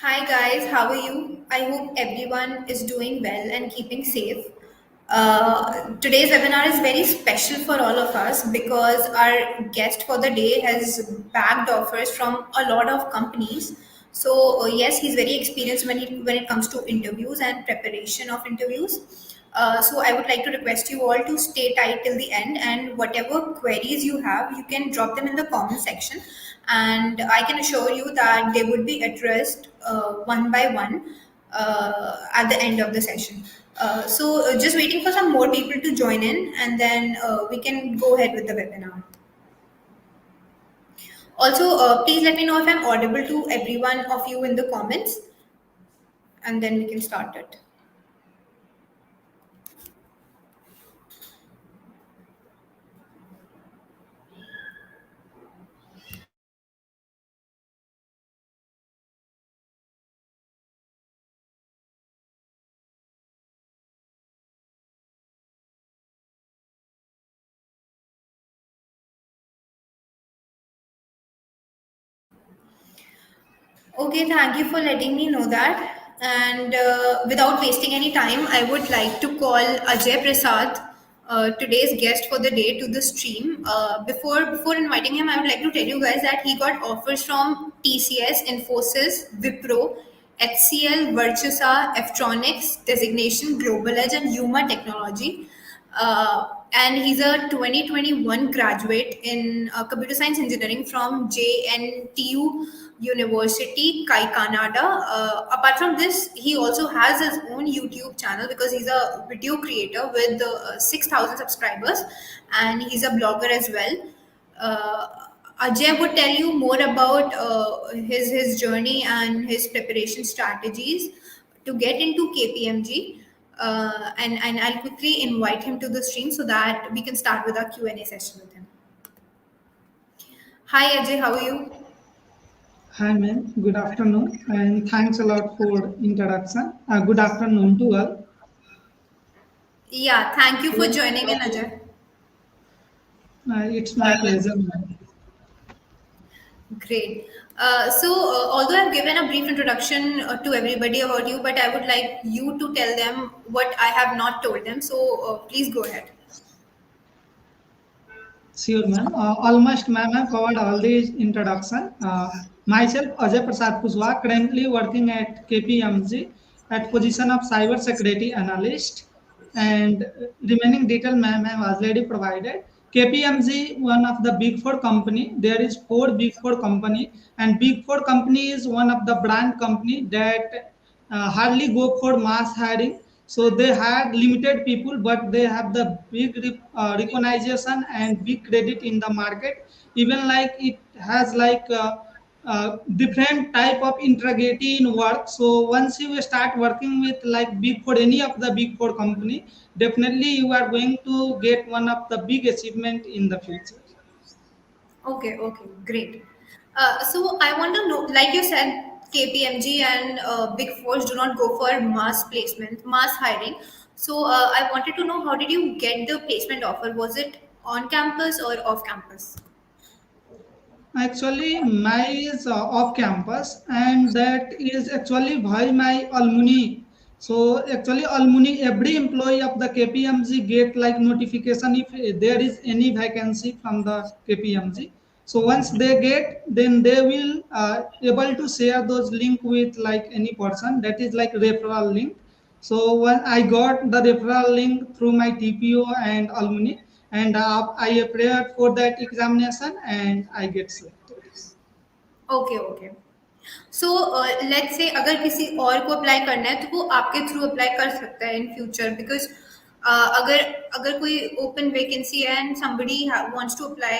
Hi guys, how are you? I hope everyone is doing well and keeping safe. Today's webinar is very special for all of us because our guest for the day has bagged offers from a lot of companies. So yes, he's very experienced when it comes to interviews and preparation of interviews. So I would like to request you all to stay tight till the end, and whatever queries you have, you can drop them in the comment section, and I can assure you that they would be addressed one by one at the end of the session. Just waiting for some more people to join in, and then we can go ahead with the webinar. Also, please let me know if I'm audible to every one of you in the comments, and then we can start it. Okay, thank you for letting me know that. And without wasting any time, I would like to call Ajay Prasad, today's guest for the day, to the stream. Before inviting him, I would like to tell you guys that he got offers from TCS, Infosys, Wipro, HCL, Virtusa, Ftronics, Designation, Global Edge, and Yuma Technology. And he's a 2021 graduate in computer science engineering from JNTU University, Kai, Canada. Apart from this, he also has his own YouTube channel because he's a video creator with 6,000 subscribers, and he's a blogger as well. Uh, Ajay would tell you more about his journey and his preparation strategies to get into KPMG. And I'll quickly invite him to the stream so that we can start with our Q&A session with him. Hi Ajay, how are you? Hi, ma'am. Good afternoon, and thanks a lot for introduction. Good afternoon to all. Yeah, thank you for So, joining in, Ajay. it's my pleasure, ma'am. Great. Although I've given a brief introduction to everybody about you, but I would like you to tell them what I have not told them. So, please go ahead. Sure, ma'am. Almost, ma'am, I covered all these introduction. Myself, Ajay Prasad Kushwaha, currently working at KPMG at position of cyber security analyst, and remaining detail, ma'am, I have already provided. KPMG, one of the big four company. There is four big four company, and big four company is one of the brand company that hardly go for mass hiring. So they had limited people, but they have the big recognition and big credit in the market. Even like it has like different type of integrity in work. So once you start working with like big four, any of the big four company, definitely you are going to get one of the big achievement in the future. Okay, okay, great. So I want to know, like you said, KPMG and Big Fours do not go for mass placement, mass hiring. So I wanted to know, how did you get the placement offer? Was it on campus or off campus? Actually, my is off campus, and that is actually by my alumni. So actually, alumni, every employee of the KPMG get like notification if there is any vacancy from the KPMG. So once they get, then they will able to share those link with like any person. That is like referral link. So when I got the referral link through my TPO and alumni, and I applied for that examination and I get selected. Okay okay so let's say अगर किसी और को apply करना है तो वो आपके through apply कर सकता है इन फ्यूचर बिकॉज अगर अगर कोई ओपन वैकेंसी है and somebody wants to apply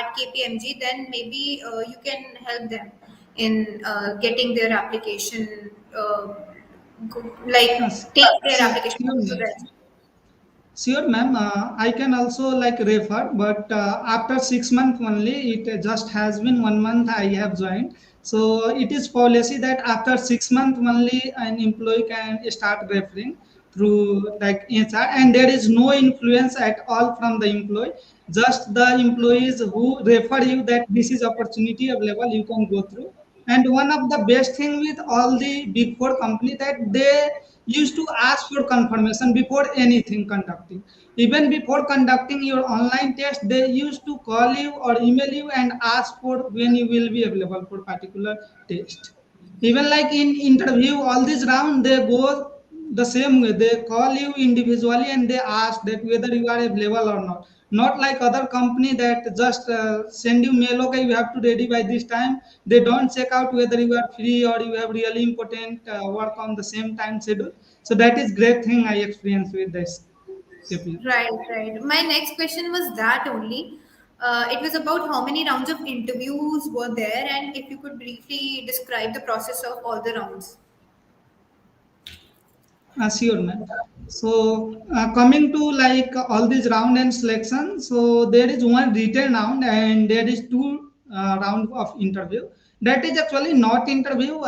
at KPMG then maybe you can help them in getting their application uh, like Yes, take their sure, application to ma'am. them. Sure, ma'am. I can also like refer, but after 6 months only, it just has been 1 month I have joined. So it is policy that after 6 months only an employee can start referring through like HR, and there is no influence at all from the employee. Just the employees who refer you that this is opportunity available, you can go through, And one of the best thing with all the big four company that they used to ask for confirmation before anything conducting. Even before conducting your online test, they used to call you or email you and ask for when you will be available for particular test. Even like in interview, all this round they go the same way. They call you individually and they ask that whether you are available or not. Not like other company that just send you mail, okay, you have to ready by this time. They don't check out whether you are free or you have really important work on the same time schedule. So that is great thing I experienced with this KP. Right, right. My next question was that only. It was about how many rounds of interviews were there, and if you could briefly describe the process of all the rounds. Sure, ma'am. So coming to like all these round and selection, so there is one written round and there is two round of interview. That is actually not interview.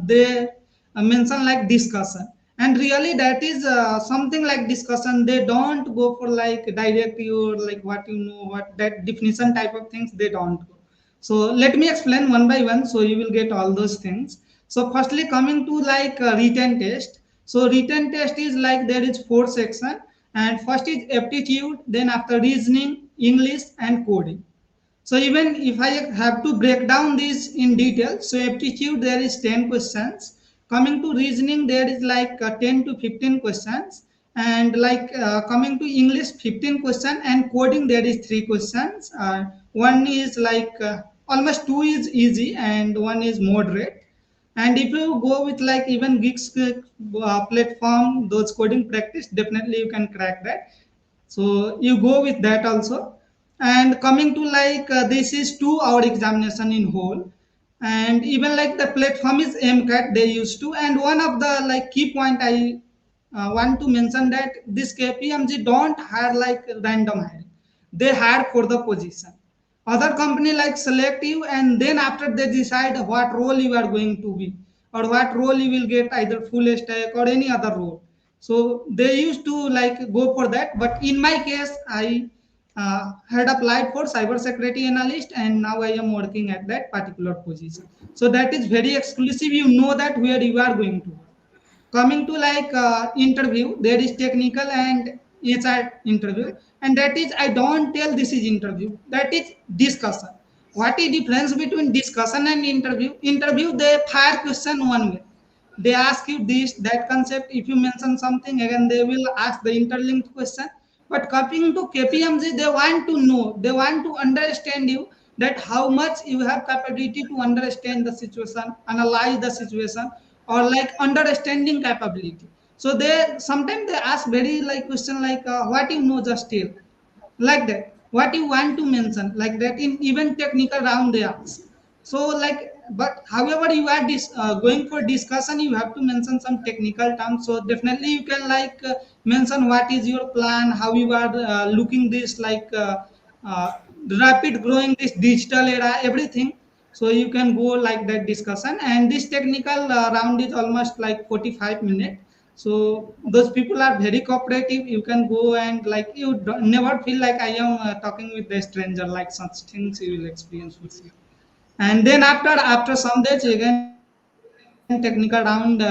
They mention like discussion, and really that is something like discussion. They don't go for like direct you or like what you know what that definition type of things. They don't go. So let me explain one by one so you will get all those things. So firstly coming to like written test. So written test is like there is four section and first is aptitude, then after reasoning, English and coding. So even if I have to break down this in detail, so aptitude there is 10 questions. Coming to reasoning, there is like 10 to 15 questions. And like coming to English, 15 question and coding there is three questions. One is like almost two is easy and one is moderate. And if you go with like even Geeks platform, those coding practice, definitely you can crack that. So you go with that also. And coming to like this is 2 hour examination in whole. And even like the platform is MCAT they used to. And one of the like key point I want to mention that this KPMG don't hire like random hiring. They hire for the position. Other company like select you and then after they decide what role you are going to be or what role you will get either full stack or any other role. So they used to like go for that. But in my case, I had applied for cyber security analyst and now I am working at that particular position. So that is very exclusive. You know that where you are going to work. Coming to like interview, there is technical and HR interview, and that is I don't tell this is interview. That is discussion. What is difference between discussion and interview? Interview they fire question one way. They ask you this that concept. If you mention something again, they will ask the interlinked question. But coming to KPMG, they want to know. They want to understand you that how much you have capability to understand the situation, analyze the situation, or like understanding capability. So they sometimes they ask very like question like what you know just tell like that what you want to mention like that in even technical round they ask. So like but however you are going for discussion you have to mention some technical terms, so definitely you can like mention what is your plan, how you are looking this like uh, rapid growing this digital era everything. So you can go like that discussion and this technical round is almost like 45 minutes. So those people are very cooperative. You can go and like you never feel like I am talking with a stranger. Like such things you will experience for sure. And then after some days again technical round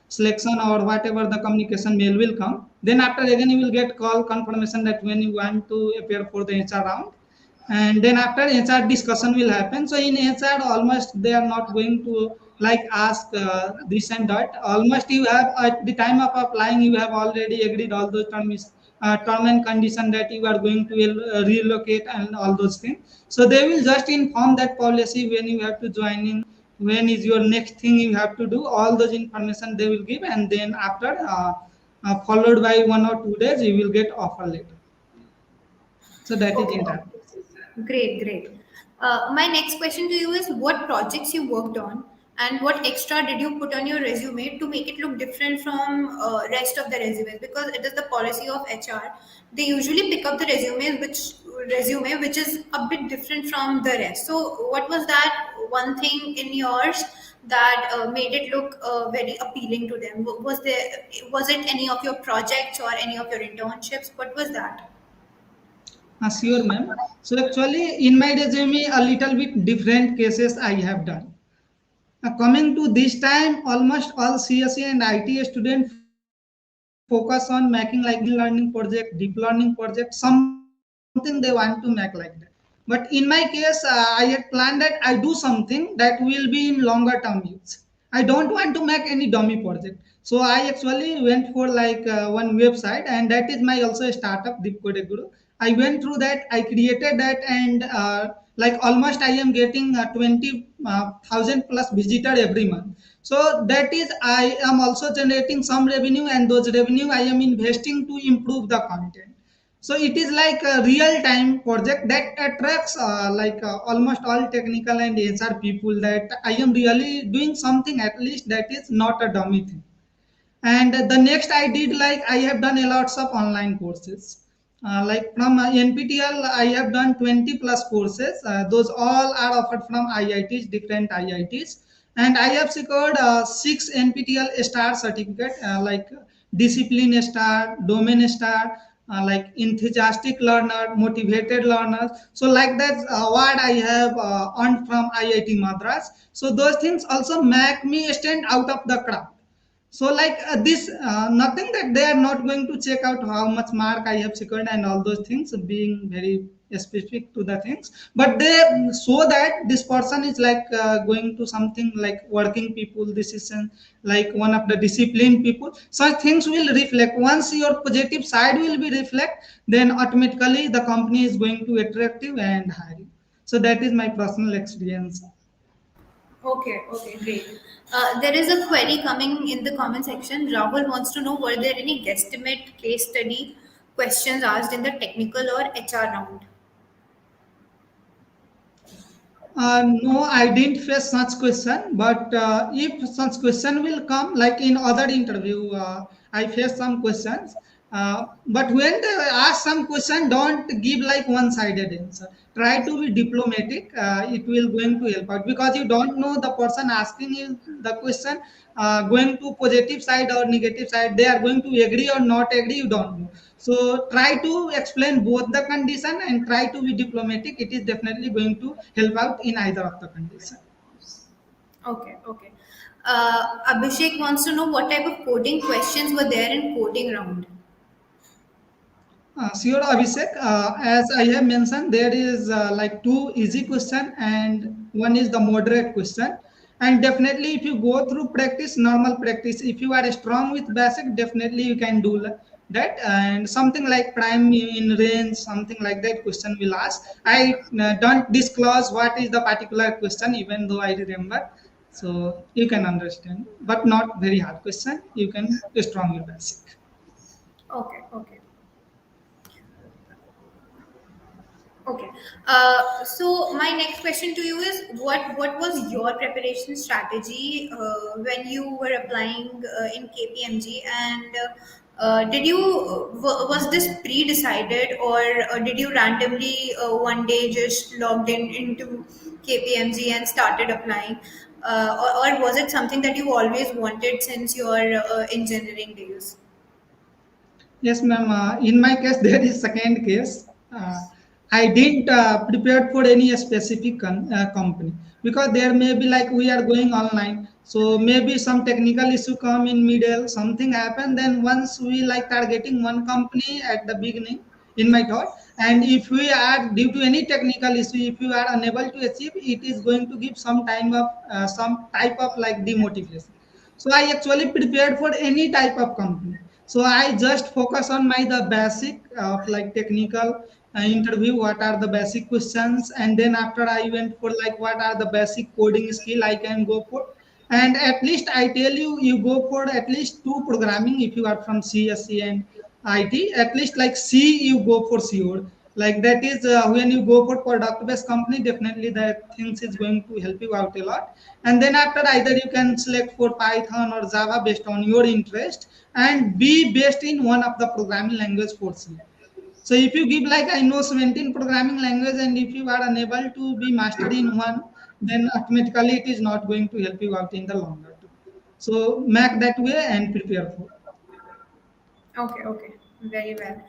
selection or whatever the communication mail will come. Then after again you will get call confirmation that when you want to appear for the HR round. And then after HR discussion will happen. So in HR almost they are not going to like ask this and that. Almost you have at the time of applying you have already agreed all those terms, term and condition that you are going to relocate and all those things. So they will just inform that policy when you have to join in, when is your next thing you have to do. All those information they will give, and then after followed by 1 or 2 days you will get offer letter. So that is Okay, entire. okay. Great, great. My next question to you is what projects you worked on and what extra did you put on your resume to make it look different from rest of the resumes, because it is the policy of HR. They usually pick up the resume which is a bit different from the rest. So what was that one thing in yours that made it look very appealing to them? Was it any of your projects or any of your internships? What was that? Sure, ma'am. So actually, in my resume, a little bit different cases I have done. Coming to this time, almost all CSE and IT students focus on making like machine learning project, deep learning project, something they want to make like that. But in my case, I had planned that I do something that will be in longer term use. I don't want to make any dummy project. So I actually went for like one website, and that is my also a startup, Dipcode Guru. I went through that, I created that, and like almost I am getting 20,000 plus visitor every month. So that is I am also generating some revenue, and those revenue I am investing to improve the content. So it is like a real time project that attracts almost all technical and HR people, that I am really doing something at least that is not a dummy thing. And the next I did, like I have done a lots of online courses, like from NPTEL I have done 20 plus courses. Those all are offered from IITs, different IITs. And I have secured 6 NPTEL star certificate, like discipline star, domain star, like enthusiastic learner, motivated learner. So like that award I have earned from IIT Madras. So those things also make me stand out of the crowd. So like this nothing that they are not going to check out how much mark I have secured and all those things, being very specific to the things, but they show that this person is like going to something like working people, this is like one of the disciplined people. Such things will reflect. Once your positive side will be reflect, then automatically the company is going to attractive and hire you. So that is my personal experience. Okay, okay, great. There is a query coming in the comment section. Rahul wants to know, were there any guesstimate case study questions asked in the technical or HR round? No, I didn't face such question. But if such question will come, like in other interview, I face some questions. But when they ask some question, don't give like one-sided answer. Try to be diplomatic. It will going to help out, because you don't know the person asking you the question going to positive side or negative side. They are going to agree or not agree. You don't know. So try to explain both the condition and try to be diplomatic. It is definitely going to help out in either of the condition. Okay, okay. Abhishek wants to know what type of coding questions were there in coding round. Sure, Abhishek. As I have mentioned, there is like two easy question and one is the moderate question. And definitely, if you go through practice, normal practice, if you are strong with basic, definitely you can do that. And something like prime in range, something like that question will ask. I don't disclose what is the particular question, even though I remember. So you can understand, but not very hard question. You can strong with basic. Okay, okay. Okay. So my next question to you is, what was your preparation strategy when you were applying in KPMG, and did you was this pre-decided, or did you randomly one day just logged in into KPMG and started applying, or was it something that you always wanted since your engineering days? Yes, ma'am. In my case, there is second case. I didn't prepare for any specific company, because there may be like we are going online, so maybe some technical issue come in middle, something happen. Then once we like targeting one company at the beginning, in my thought, and if we are due to any technical issue, if you are unable to achieve, it is going to give some type of like demotivation. So I actually prepared for any type of company. So I just focus on my the basic of like technical interview, what are the basic questions, and then after I went for like what are the basic coding skill I can go for. And at least I tell you, you go for at least two programming. If you are from CSC and IT, at least like C, you go for COD. Like that is when you go for product based company, definitely that things is going to help you out a lot. And then after, either you can select for Python or Java based on your interest, and be based in one of the programming language for C. So if you give like I know 17 programming language, and if you are unable to be mastered in one, then automatically it is not going to help you out in the longer term. So make that way and prepare for. Okay, okay, very well.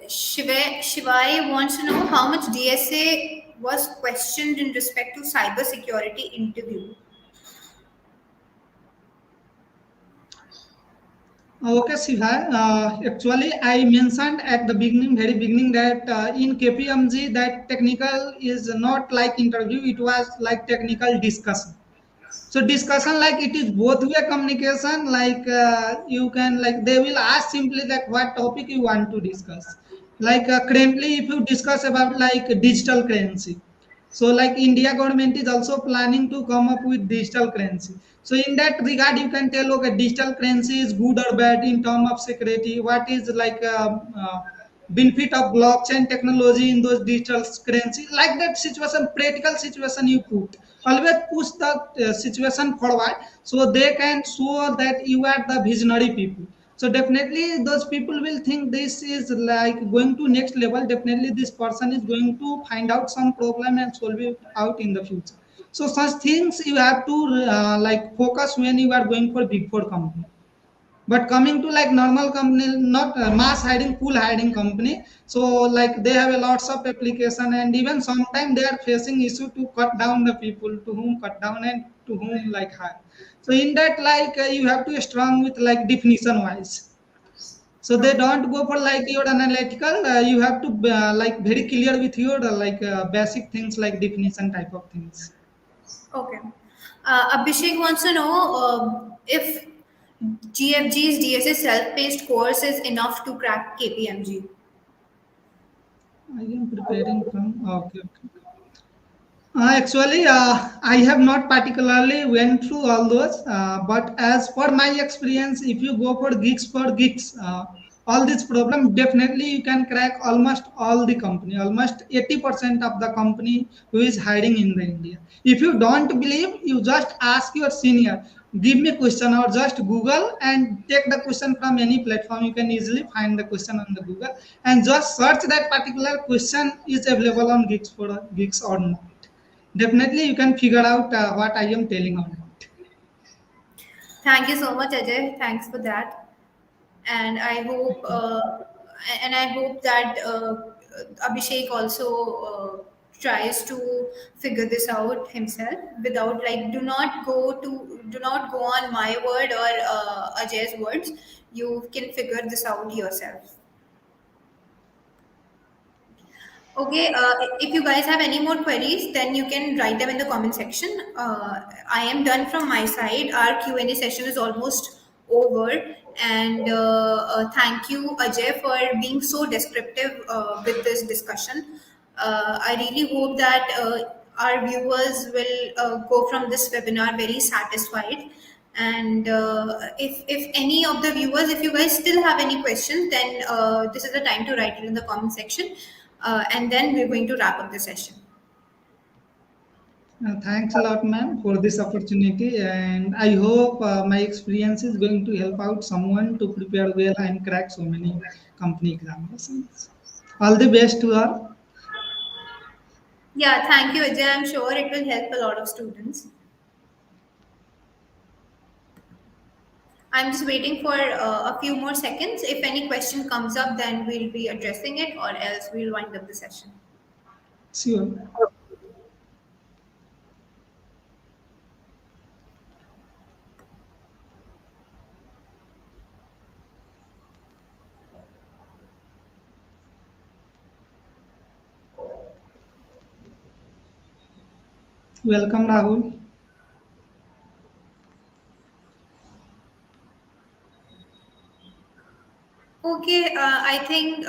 Shivai wants to know how much DSA was questioned in respect to cybersecurity interview? Okay, Siva. Actually, I mentioned at the beginning, very beginning, that in KPMG, that technical is not like interview; it was like technical discussion. So discussion, like it is both way communication. Like you can, like they will ask simply like what topic you want to discuss. Like currently, if you discuss about like digital currency, so like India government is also planning to come up with digital currency. So in that regard, you can tell, okay, digital currency is good or bad in terms of security. What is like benefit of blockchain technology in those digital currency? Like that situation, practical situation you put. Always push the situation forward so they can show that you are the visionary people. So definitely those people will think this is like going to next level. Definitely this person is going to find out some problem and solve it out in the future. So such things you have to like focus when you are going for big four company. But coming to like normal company, not mass hiring, pool hiring company, so like they have a lots of application, and even sometimes they are facing issue to cut down the people to whom cut down and to whom like hire. So in that, like you have to strong with like definition wise. So they Okay. don't go for like your analytical. You have to like very clear with your like basic things like definition type of things. Okay. Abhishek wants to know if GFG's DSA self-paced course is enough to crack KPMG. I am preparing from. Okay. Okay. Actually, I have not particularly went through all those, but as per my experience, if you go for gigs, all this problem definitely you can crack almost all the company, almost 80% of the company who is hiring in the India. If you don't believe, you just ask your senior, give me question or just Google and take the question from any platform. You can easily find the question on the Google and just search that particular question is available on gigs or not. Definitely, you can figure out what I am telling or not. Thank you so much, Ajay. Thanks for that. And I hope that Abhishek also tries to figure this out himself without like do not go on my word or Ajay's words. You can figure this out yourself. Okay, if you guys have any more queries, then you can write them in the comment section. I am done from my side. Our Q&A session is almost over. And thank you, Ajay, for being so descriptive with this discussion. I really hope that our viewers will go from this webinar very satisfied. And if any of the viewers, if you guys still have any questions, then this is the time to write it in the comment section. And then we're going to wrap up the session. Thanks a lot, ma'am, for this opportunity. And I hope my experience is going to help out someone to prepare well and crack so many company examinations. All the best to all. Yeah, thank you, Ajay. I'm sure it will help a lot of students. I'm just waiting for a few more seconds. If any question comes up, then we'll be addressing it, or else we'll wind up the session. Sure. Welcome, Rahul. Okay, I think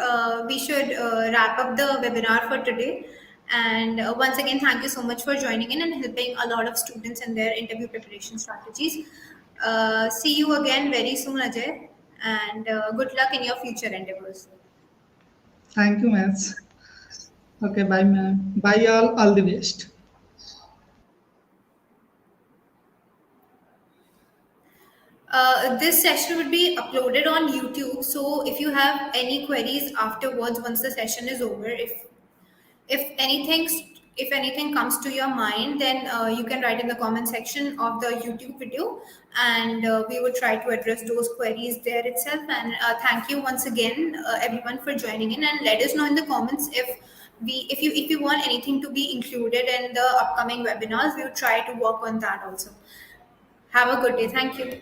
we should wrap up the webinar for today. And once again, thank you so much for joining in and helping a lot of students in their interview preparation strategies. See you again very soon, Ajay, and good luck in your future endeavors. Thank you, ma'am. Okay, bye, ma'am. Bye, all. All the best. This session would be uploaded on YouTube. So if you have any queries afterwards, once the session is over, if anything if anything comes to your mind, then you can write in the comment section of the YouTube video, and we will try to address those queries there itself. And thank you once again, everyone, for joining in, and let us know in the comments if if you want anything to be included in the upcoming webinars, we will try to work on that also. Have a good day. Thank you.